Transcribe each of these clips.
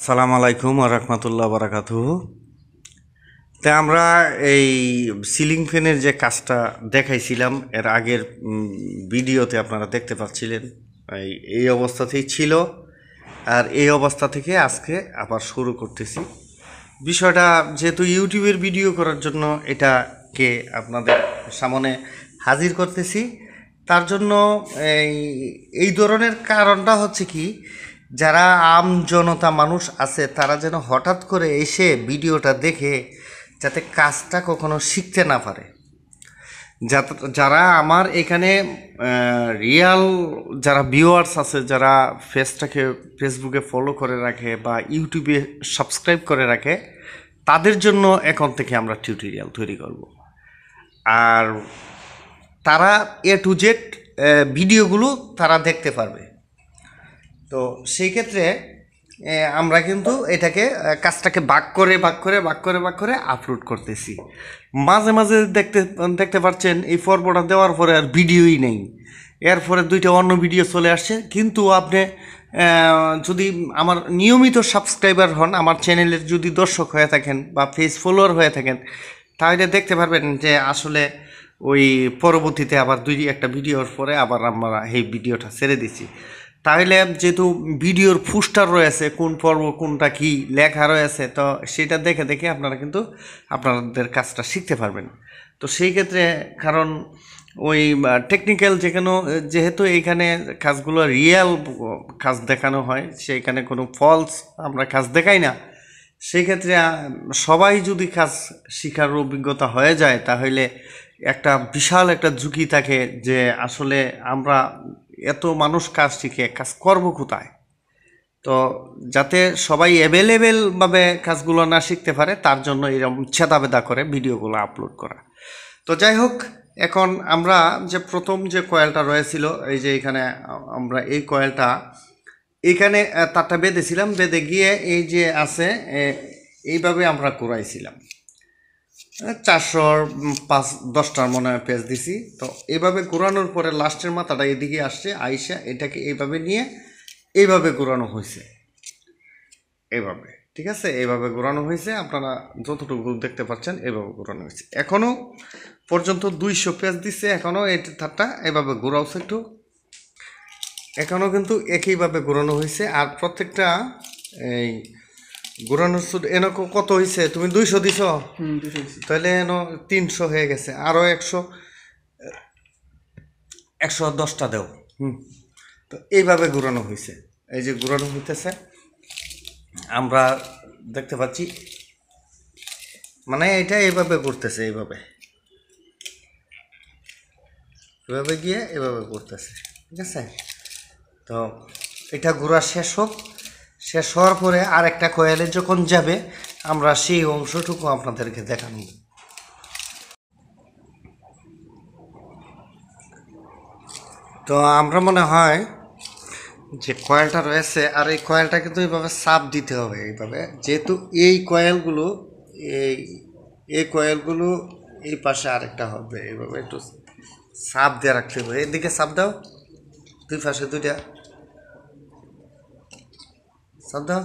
আসসালামু আলাইকুম ওয়া রাহমাতুল্লাহি ওয়া বারাকাতুহু। তা আমরা এই সিলিং ফ্যানের যে কাজটা দেখাইছিলাম এর আগের ভিডিওতে আপনারা দেখতে পাচ্ছিলেন, এই অবস্থাতেই ছিল। আর এই অবস্থা থেকে আজকে আবার শুরু করতেছি। বিষয়টা যেহেতু ইউটিউবের ভিডিও করার জন্য এটাকে আপনাদের সামনে হাজির করতেছি, তার জন্য এই এই ধরনের কারণটা হচ্ছে কি, যারা আম জনতা মানুষ আছে তারা যেন হঠাৎ করে এসে ভিডিওটা দেখে যাতে কাজটা কখনো শিখতে না পারে। যারা আমার এখানে রিয়াল যারা ভিউয়ার্স আছে, যারা ফেসবুকে ফলো করে রাখে বা ইউটিউবে সাবস্ক্রাইব করে রাখে, তাদের জন্য এখন থেকে আমরা টিউটোরিয়াল তৈরি করব। আর তারা এ টু জেড ভিডিওগুলো তারা দেখতে পারবে। তো সেই ক্ষেত্রে আমরা কিন্তু এটাকে কাজটাকে ভাগ করে আপলোড করতেছি। মাঝে মাঝে দেখতে পাচ্ছেন এই পর্বটা দেওয়ার পরে আর ভিডিওই নেই, এরপরে দুইটা অন্য ভিডিও চলে আসছে। কিন্তু আপনি যদি আমার নিয়মিত সাবস্ক্রাইবার হন, আমার চ্যানেলের যদি দর্শক হয়ে থাকেন বা পেজ ফলোয়ার হয়ে থাকেন, তাহলে দেখতে পারবেন যে আসলে ওই পরবর্তীতে আবার দুই একটা ভিডিওর পরে আবার আমরা এই ভিডিওটা ছেড়ে দিচ্ছি। তাহলে যেহেতু ভিডিওর পোস্টার রয়েছে, কোন পর্ব কোনটা কি লেখা রয়েছে, তো সেটা দেখে দেখে আপনারা কিন্তু আপনাদের কাজটা শিখতে পারবেন। তো সেই ক্ষেত্রে কারণ ওই টেকনিক্যাল যেহেতু এইখানে কাজগুলো রিয়েল কাজ দেখানো হয়, সেইখানে কোনো ফলস আমরা কাজ দেখাই না। সেই ক্ষেত্রে সবাই যদি কাজ শিখার অভিজ্ঞতা হয়ে যায়, তাহলে একটা বিশাল একটা ঝুঁকি থাকে যে আসলে আমরা এত মানুষ কাজ শিখে কাজ করব কোথায়। তো যাতে সবাই অ্যাভেলেবেলভাবে কাজগুলো না শিখতে পারে, তার জন্য এরকম ছেদাবেদা করে ভিডিওগুলো আপলোড করা। তো যাই হোক, এখন আমরা যে প্রথম যে কয়েলটা রয়েছিল, এই যে এখানে আমরা এই কয়েলটা এখানে তারটা বেঁধেছিলাম, বেঁধে গিয়ে এই যে আছে এইভাবে আমরা ঘুরাইছিলাম। 405-10টার মনে হয় পেজ দিছি। তো এইভাবে ঘোরানোর পরে লাস্টের মাথাটা এদিকে আসছে, আইসা এটাকে এইভাবে নিয়ে এইভাবে ঘোরানো হয়েছে, এইভাবে। ঠিক আছে, এইভাবে ঘোরানো হয়েছে, আপনারা যতটুকু দেখতে পাচ্ছেন এইভাবে ঘোরানো হয়েছে। এখনও পর্যন্ত 200 পেজ দিচ্ছে, এখনও এই তারটা এইভাবে ঘোরাচ্ছে একটু, এখনও কিন্তু একইভাবে ঘোরানো হয়েছে। আর প্রত্যেকটা এই ঘোরানোর এনো কত হয়েছে? তুমি 200 দিছ, তাহলে এনো 300 হয়ে গেছে, আরও 110টা দেও। তো এইভাবে ঘোরানো হয়েছে, এই যে ঘোরানো হইতেছে আমরা দেখতে পাচ্ছি, মানে এটা এইভাবে ঘুরতেছে, এইভাবে এভাবে গিয়ে এভাবে ঘুরতেছে। ঠিক আছে, তো এটা ঘোরা শেষ হোক, শেষ হওয়ার পরে আরেকটা কয়েলে যখন যাবে, আমরা সেই অংশটুকু আপনাদেরকে দেখানো। তো আমরা মনে হয় যে কয়েলটা রয়েছে, আর এই কয়েলটা কিন্তু এইভাবে চাপ দিতে হবে এইভাবে, যেহেতু এই কয়েলগুলো এই কয়েলগুলো এই পাশে আরেকটা হবে, এইভাবে একটু চাপ দিয়ে রাখতে হবে। এদিকে চাপ দাও, দুই পাশে দুইটা চাপ দাও।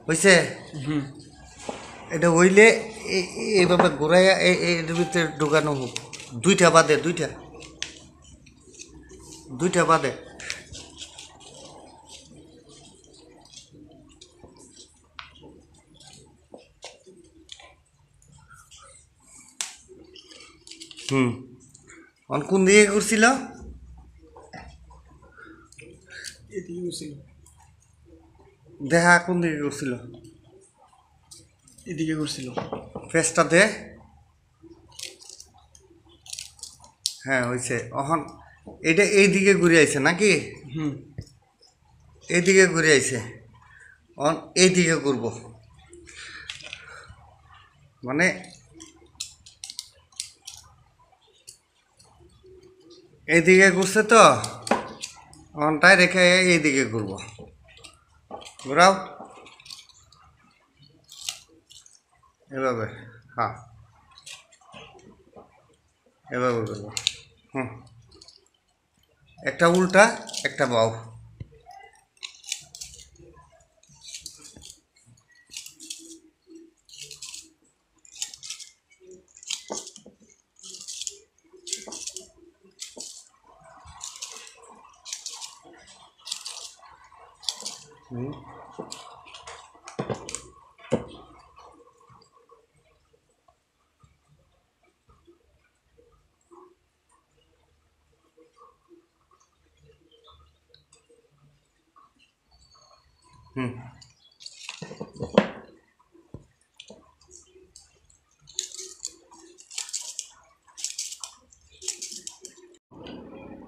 হয়েছে? এটা হইলে এইভাবে ঘুরাইয়া এর ভিতরে ঢুকানো হোক, দুইটা বাদে, দুইটা বাদে। কোন দিকে করছিল? দেখা কোন দিকে করছিল? এদিকে করছিল ফেসটা দে। হ্যাঁ হয়েছে। এখন এটা এই দিকে ঘুরে আইছে নাকি? এইদিকে ঘুরে আইছে, এখন এইদিকে ঘুরবো, মানে এইদিকে ঘুরছে তো, অনটাই রেখে এইদিকে ঘুরবো। ঘুরাও এভাবে, হ্যাঁ এভাবে ঘুরবো। একটা উল্টা একটা বাউ।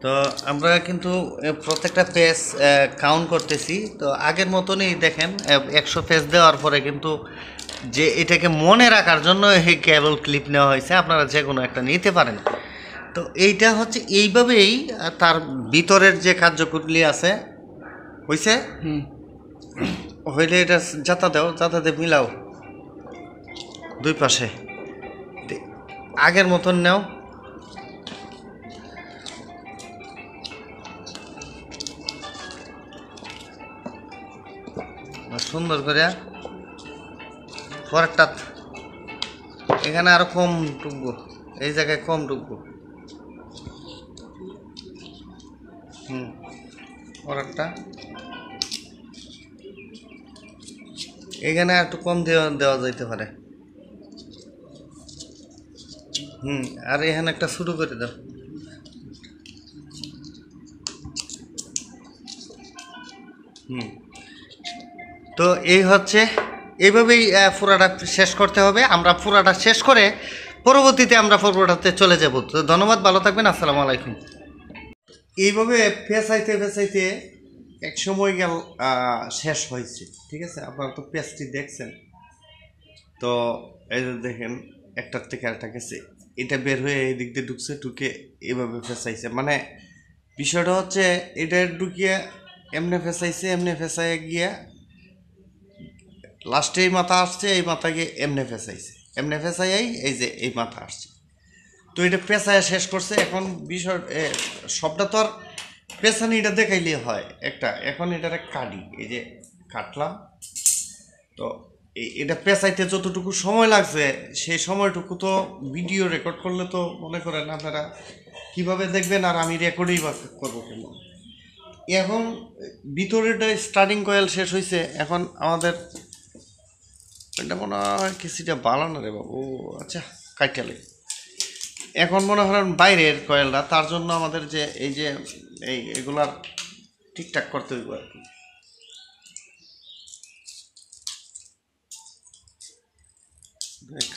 তো আমরা কিন্তু প্রত্যেকটা পেজ কাউন্ট করতেছি। তো আগের মতনই দেখেন 100 পেজ দেওয়ার পরে কিন্তু যে এটাকে মনে রাখার জন্য এই কেবল ক্লিপ নেওয়া হয়েছে, আপনারা যে কোনো একটা নিতে পারেন। তো এইটা হচ্ছে এইভাবেই তার ভিতরের যে কার্যকরী আছে হয়েছে, হইলে এটা যাতা দাও, যাতাতে মিলাও দুই পাশে, আগের মতন নাও। সুন্দর করে পরেরটা এখানে আরো কম টুকবো, এই জায়গায় কম টুকবো। পরেরটা এখানে একটু কম দেওয়া যাইতে পারে। আর এখানে একটা শুরু করে দাও। তো এই হচ্ছে, এইভাবেই পুরাটা শেষ করতে হবে। আমরা পুরাটা শেষ করে পরবর্তীতে আমরা পর্বটাতে চলে যাব। তো ধন্যবাদ, ভালো থাকবেন, আসসালামু আলাইকুম। এইভাবে পেঁচাইতে পেঁচাইতে এক সময় গেল শেষ হয়েছে, ঠিক আছে। আপনারা তো পেঁচটি দেখছেন। তো এই যে দেখেন একটার থেকে আরেকটা গেছে, এটা বের হয়ে এই দিক দিয়ে ঢুকছে, ঢুকে এইভাবে ফেঁচাইছে। মানে বিষয়টা হচ্ছে এটা ঢুকিয়ে এমনি ফেঁচাইছে, এমনি ফেঁচাইয়ে গিয়ে লাস্টে এই মাথা আসছে, এই মাথা গিয়ে এমনি ফেঁচাইছে, এমনি ফেঁচাইয়াই এই যে এই মাথা আসছে। তো এটা পেঁচাইয়া শেষ করছে। এখন বিষয় সবটা তো আর পেঁচানি এটা দেখাইলে হয় একটা। এখন এটারে কাটি, এই যে কাটলাম। তো এটা পেঁচাইতে যতটুকু সময় লাগছে সেই সময়টুকু তো ভিডিও রেকর্ড করলে তো মনে করেন আপনারা কীভাবে দেখবেন, আর আমি রেকর্ডই বা করবো কেন। এখন ভিতরেটা স্টার্টিং কয়েল শেষ হয়েছে। এখন আমাদের এটা মনে হয় কিছুটা বালানো রে বাবু, আচ্ছা কাটালে। এখন মনে করেন বাইরের কয়েলটা, তার জন্য আমাদের যে এই যে এগুলার ঠিকঠাক করতে হইব আর কি।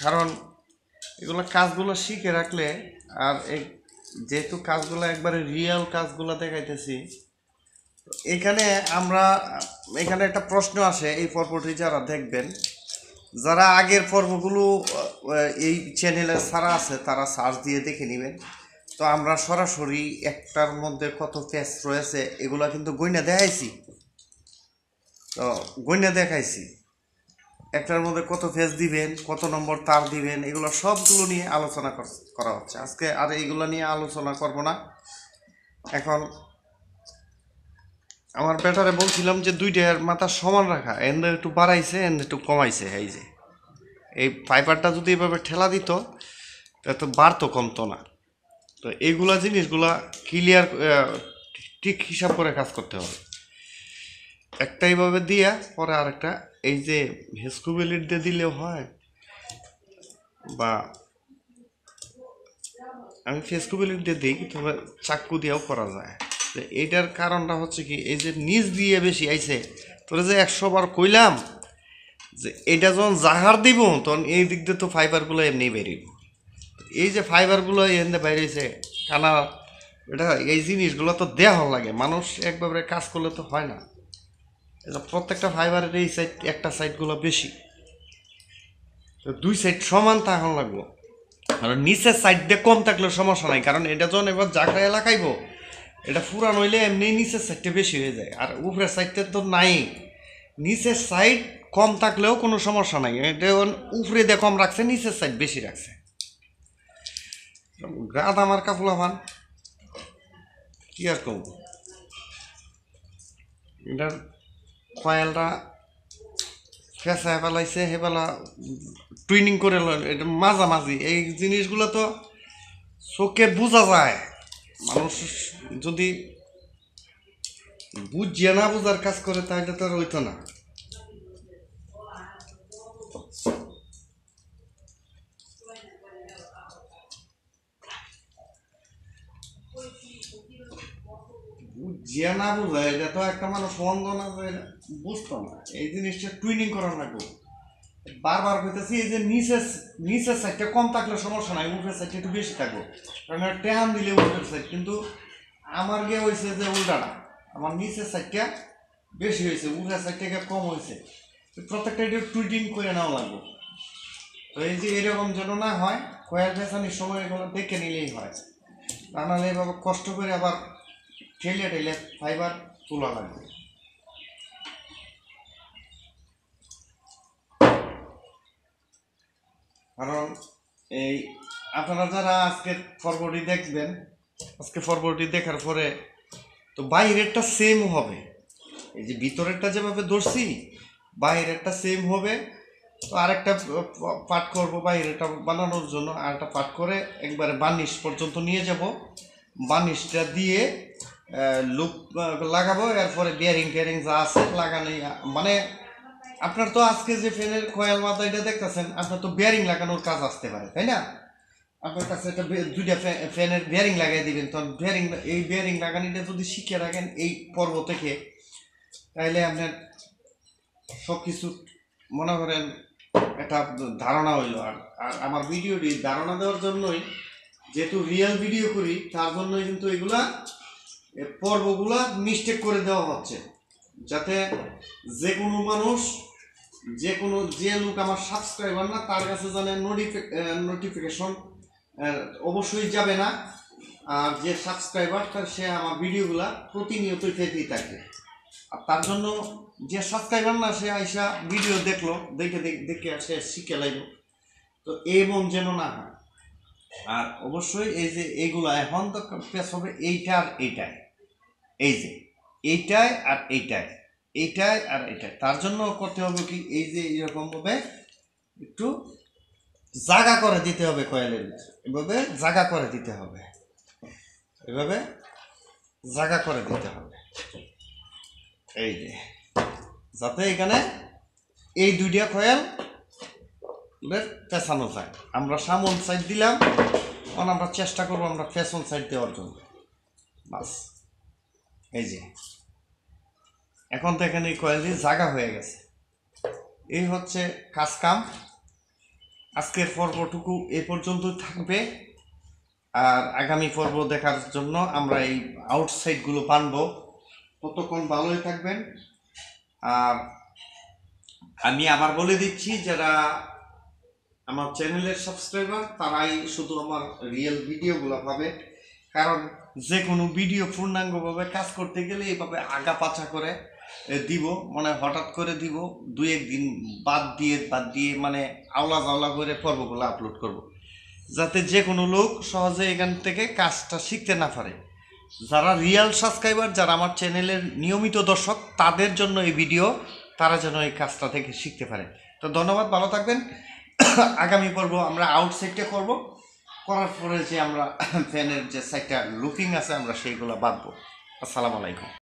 কারণ এগুলো কাজগুলো শিখে রাখলে, আর এই যেহেতু কাজগুলো একবারে রিয়েল কাজগুলো দেখাইতেছি, এখানে এখানে একটা প্রশ্ন আসে এই পর্বটি যারা দেখবেন, যারা আগের পর্বগুলো এই চ্যানেলে ছাড়া আছে তারা সার্চ দিয়ে দেখে নেবেন। তো আমরা সরাসরি একটার মধ্যে কত পেজ রয়েছে এগুলো কিন্তু গইনা দেখাইছি। তো গইনা দেখাইছি একটার মধ্যে কত পেজ দিবেন, কত নম্বর তার দিবেন, এগুলো সবগুলো নিয়ে আলোচনা করা হচ্ছে। আজকে আর এইগুলো নিয়ে আলোচনা করব না। এখন আমার ব্যাটারে বলছিলাম যে দুইটার মাথা সমান রাখা, এন্ড একটু বাড়াইছে, এন্ড একটু কমাইছে। এই যে এই ফাইবারটা যদি এভাবে ঠেলা দিত তো বাড়তো, কমতো না। তো এইগুলা জিনিসগুলা ক্লিয়ার ঠিক হিসাব করে কাজ করতে হবে। একটা এইভাবে দিয়া পরে আরেকটা এই যে হেস্কুবেলিট দিয়ে দিলেও হয়, বা আমি ফেস্কুবেলিট দিয়ে দিই, তবে চাক্কু দিয়েও করা যায়। তো এইটার কারণটা হচ্ছে কি, এই যে নিচ দিয়ে বেশি আইছে, তোরা যে 100 বার কইলাম যে এটা যখন জাহার দিব তখন এই দিক দিয়ে তো ফাইবারগুলো এমনি বেরিয়ে, এই যে ফাইবারগুলো এমনি বাইরেছে কানা, এটা এই জিনিসগুলো তো দেওয়া লাগে। মানুষ একবারে কাজ করলে তো হয় না। এটা প্রত্যেকটা ফাইবারের এই সাইড, একটা সাইডগুলো বেশি, তো দুই সাইড সমান তখন লাগবো। আর নিচের সাইড দিয়ে কম থাকলেও সমস্যা নাই, কারণ এটা যখন এবার জায়গায় লাগাইব এটা ফুরান হইলে এমনি নিচের সাইডটা বেশি হয়ে যায়, আর উপরের সাইডটা তো নাই। নিচের সাইড কম থাকলেও কোনো সমস্যা নাই, এটা উপরে দিয়ে কম রাখছে, নিচের সাইড বেশি রাখছে। গাদ আমার কাফুলা ভান কি আর কম এটার কয়েলটা ফেঁসায় ফেলাইছে সেবেলা টুইনিং করে এটা মাঝামাঝি এই জিনিসগুলো তো চোখে বোঝা যায়। মানুষ যদি বুঝিয়ে না বোঝার কাজ করে তাহলে তো আর হইতো না। বুঝিয়ে না বোঝা এটা তো একটা মানুষ অন্ধ না যে বুঝতো না। এই জিনিসটা টুইনিং করা লাগবে। বারবার কইতেছি এই যে নিচের সাইডটা কম থাকলে সমস্যা নাই, উপরের সাইডটা একটু বেশি থাকবো, কারণ ট্যান দিলে উপরের সাইড। কিন্তু আমার গিয়ে হয়েছে যে উল্টাটা, আমার নিচের সাইডটা বেশি হয়েছে, উপরের সাইডটা কম হয়েছে। প্রত্যেকটা একটু টুইটিং করে নেওয়া লাগবে। তো এই যে এরকম যেন না হয়, কয়েল ফেসানির সময় এগুলো দেখে নিলেই হয়। তা নাহলে এভাবে কষ্ট করে আবার ঠেলে ফাইবার তোলা লাগবে। কারণ এই আপনারা যারা আজকে ফরওয়ার্ডটি দেখবেন, আজকে ফরওয়ার্ডটি দেখার পরে তো বাইরেরটা সেম হবে। এই যে ভিতরেরটা যেভাবে ধরছি বাইরেরটা সেম হবে। তো আরেকটা পার্ট করব বাইরেরটা বানানোর জন্য, আরেকটা পার্ট করে একবারে বার্নিশ পর্যন্ত নিয়ে যাব। বার্নিশটা দিয়ে লুপ লাগাবো, এরপরে বিয়ারিং টিয়ারিং যা আছে লাগানো। মানে আপনার তো আজকে যে ফ্যানের কয়েল মাথা এটা দেখতেছেন, আপনার তো বিয়ারিং লাগানোর কাজ আসতে পারে, তাই না? আপনার কাছে একটা দুইটা ফ্যানের বিয়ারিং লাগাই দিবেন, তখন এই বিয়ারিং লাগানিটা যদি শিখে রাখেন এই পর্ব থেকে, তাইলে আপনার সব কিছু মনে করেন একটা ধারণা হইল। আর আমার ভিডিওটি ধারণা দেওয়ার জন্যই, যেহেতু রিয়েল ভিডিও করি, তার জন্যই কিন্তু এগুলা পর্বগুলা মিস্টেক করে দেওয়া হচ্ছে, যাতে যে কোনো মানুষ, যে লোক আমার সাবস্ক্রাইবার না, তার কাছে জানে নোটিফিকেশন অবশ্যই যাবে না। আর যে সাবস্ক্রাইবার সে আমার ভিডিওগুলা প্রতিনিয়তই পেতেই থাকে। আর তার জন্য যে সাবস্ক্রাইবার না, সে আইসা ভিডিও দেখলো, দেখে সে শিখে লাগলো। তো এমন যেন না হয়। আর অবশ্যই এই যে এইগুলা এখন তো পেস হবে এইটা আর এইটাই, এই যে এইটাই আর এইটাই, এইটাই আর এইটাই। তার জন্য করতে হবে কি, এই যে এরকম ভাবে একটু জায়গা করে দিতে হবে কয়েলের, এভাবে জায়গা করে দিতে হবে, এভাবে জায়গা করে দিতে হবে। এই যে যাতে এখানে এই দুইটা কয়েল পেছানো যায়। আমরা সামন সাইড দিলাম, তখন আমরা চেষ্টা করবো আমরা পেছন সাইড দেওয়ার জন্য। বাস এই যে এখন তো এখানে এই কয়েল দিয়ে জায়গা হয়ে গেছে। এই হচ্ছে কাজ কাম। আজকের পর্বটুকু এ পর্যন্ত থাকবে। আর আগামী পর্ব দেখার জন্য আমরা এই আউটসাইডগুলো বানবো। ততক্ষণ ভালোই থাকবেন। আর আমি আবার বলে দিচ্ছি, যারা আমার চ্যানেলের সাবস্ক্রাইবার তারাই শুধু আমার রিয়েল ভিডিওগুলো পাবে। কারণ যে কোনো ভিডিও পূর্ণাঙ্গভাবে কাজ করতে গেলে এইভাবে আগা পাছা করে দিব, মানে হঠাৎ করে দিব, দুই একদিন বাদ দিয়ে মানে আওলা জাওলা করে পর্বগুলো আপলোড করব, যাতে যে কোনো লোক সহজে এখান থেকে কাজটা শিখতে না পারে। যারা রিয়েল সাবস্ক্রাইবার, যারা আমার চ্যানেলের নিয়মিত দর্শক, তাদের জন্য এই ভিডিও, তারা যেন এই কাজটা থেকে শিখতে পারে। তো ধন্যবাদ, ভালো থাকবেন। আগামী পর্ব আমরা আউটসাইডটা করব, করার পরে যে আমরা ফ্যানের যে সাইডটা লুকিং আছে আমরা সেইগুলো বাঁধবো। আসসালামু আলাইকুম।